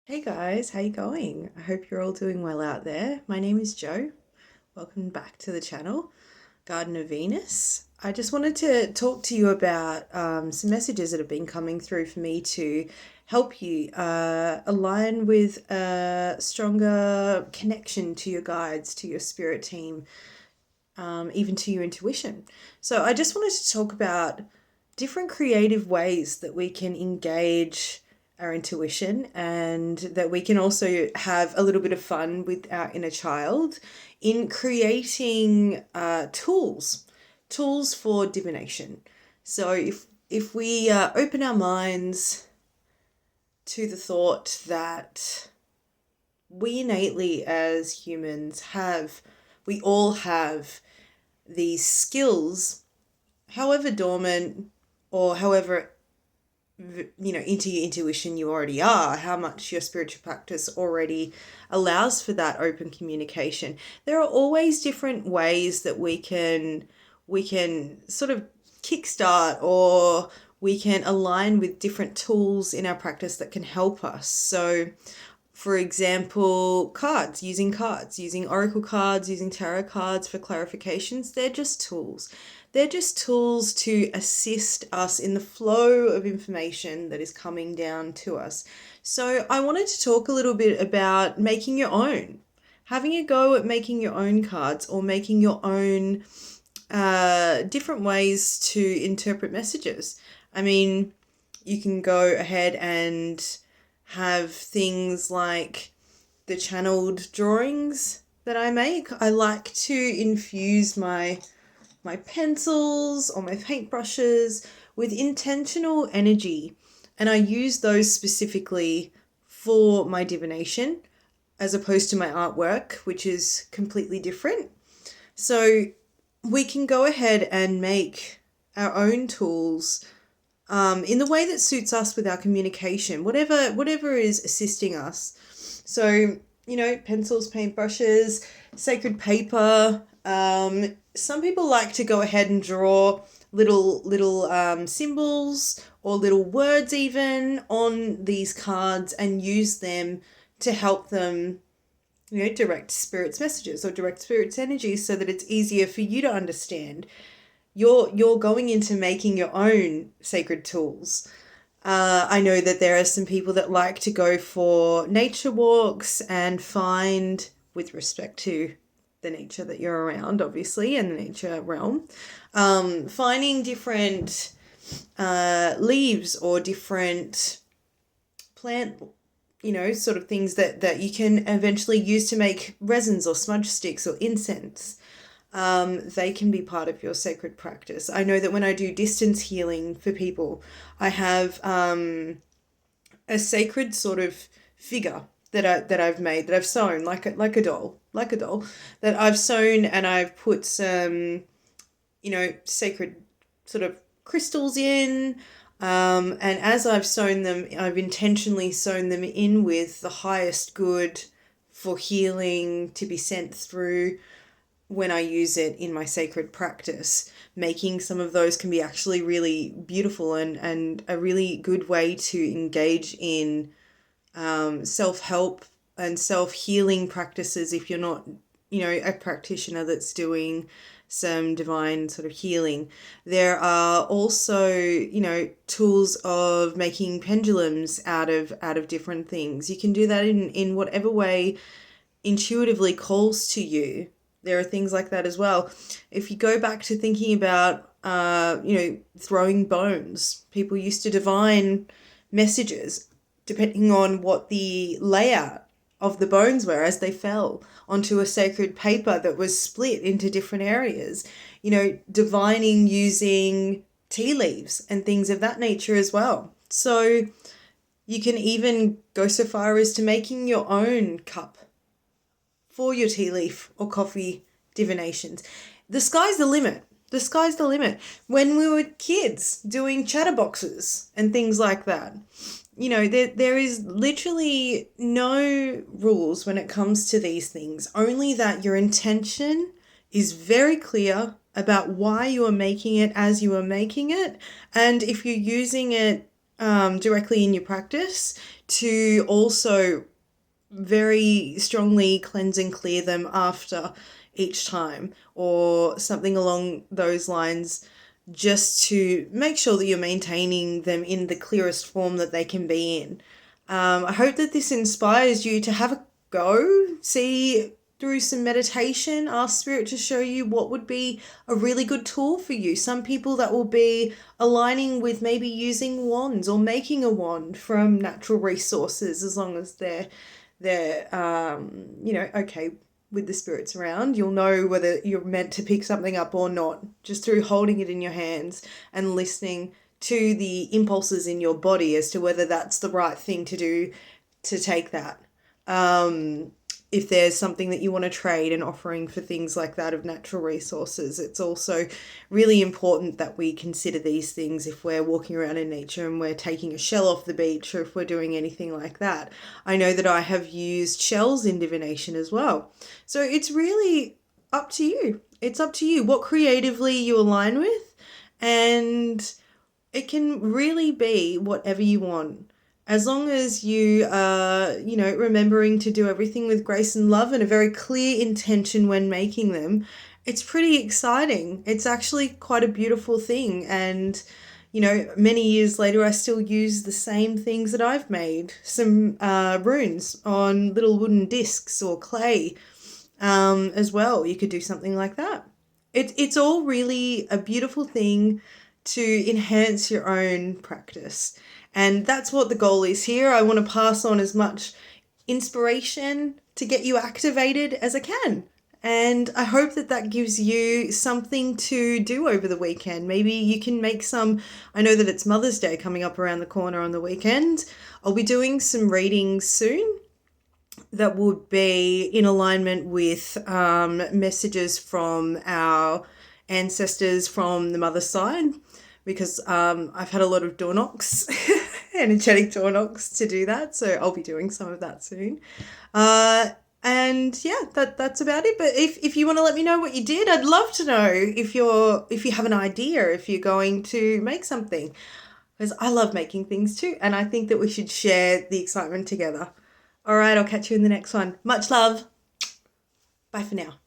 Hey guys, how you going? I hope you're all doing well out there. My name is Jo. Welcome back to the channel, Garden of Venus. I just wanted to talk to you about some messages that have been coming through for me to help you align with a stronger connection to your guides, to your spirit team, even to your intuition. So I just wanted to talk about different creative ways that we can engage our intuition and that we can also have a little bit of fun with our inner child in creating tools for divination. So if we open our minds to the thought that we innately as humans we all have these skills, however dormant or however into your intuition you already are, how much your spiritual practice already allows for that open communication. There are always different ways that we can sort of kickstart, or we can align with different tools in our practice that can help us. So for example, using oracle cards, using tarot cards for clarifications, they're just tools. They're just tools to assist us in the flow of information that is coming down to us. So I wanted to talk a little bit about making your own, having a go at making your own cards or making your own different ways to interpret messages. I mean, you can go ahead and have things like the channeled drawings that I make. I like to infuse my pencils or my paintbrushes with intentional energy, and I use those specifically for my divination as opposed to my artwork, which is completely different. So we can go ahead and make our own tools in the way that suits us with our communication, whatever is assisting us. So, pencils, paintbrushes, sacred paper. Some people like to go ahead and draw little symbols or little words even on these cards and use them to help them direct spirits messages or direct spirits energies so that it's easier for you to understand. You're going into making your own sacred tools. I know that there are some people that like to go for nature walks and find, with respect to the nature that you're around, obviously, and the nature realm, finding different leaves or different plant, sort of things that you can eventually use to make resins or smudge sticks or incense. They can be part of your sacred practice. I know that when I do distance healing for people, I have a sacred sort of figure that I've made, that I've sewn like a doll, that I've sewn, and I've put some sacred sort of crystals in. And as I've sewn them, I've intentionally sewn them in with the highest good for healing to be sent through when I use it in my sacred practice. Making some of those can be actually really beautiful and a really good way to engage in self-help and self-healing practices if you're not, a practitioner that's doing some divine sort of healing. There are also, tools of making pendulums out of different things. You can do that in whatever way intuitively calls to you. There are things like that as well. If you go back to thinking about, throwing bones, people used to divine messages depending on what the layout of the bones were as they fell onto a sacred paper that was split into different areas. Divining using tea leaves and things of that nature as well. So you can even go so far as to making your own cup for your tea leaf or coffee divinations. The sky's the limit. The sky's the limit. When we were kids doing chatterboxes and things like that, there is literally no rules when it comes to these things, only that your intention is very clear about why you are making it as you are making it. And if you're using it directly in your practice to also very strongly cleanse and clear them after each time or something along those lines, just to make sure that you're maintaining them in the clearest form that they can be in. I hope that this inspires you to have a go, see through some meditation, ask Spirit to show you what would be a really good tool for you. Some people that will be aligning with maybe using wands or making a wand from natural resources, as long as they're okay with the spirits around. You'll know whether you're meant to pick something up or not just through holding it in your hands and listening to the impulses in your body as to whether that's the right thing to do to take that. If there's something that you want to trade and offering for things like that of natural resources, it's also really important that we consider these things if we're walking around in nature and we're taking a shell off the beach, or if we're doing anything like that. I know that I have used shells in divination as well. So it's really up to you. It's up to you what creatively you align with, and it can really be whatever you want. As long as you are, remembering to do everything with grace and love and a very clear intention when making them, it's pretty exciting. It's actually quite a beautiful thing. And, many years later, I still use the same things that I've made. Some runes on little wooden discs or clay as well. You could do something like that. It's all really a beautiful thing to enhance your own practice. And that's what the goal is here. I want to pass on as much inspiration to get you activated as I can. And I hope that that gives you something to do over the weekend. Maybe you can make some, I know that it's Mother's Day coming up around the corner on the weekend. I'll be doing some readings soon that would be in alignment with messages from our ancestors from the mother's side, because I've had a lot of door knocks, energetic door knocks to do that. So I'll be doing some of that soon. And yeah, that's about it. But if you want to let me know what you did, I'd love to know if you have an idea, if you're going to make something, because I love making things too. And I think that we should share the excitement together. All right, I'll catch you in the next one. Much love. Bye for now.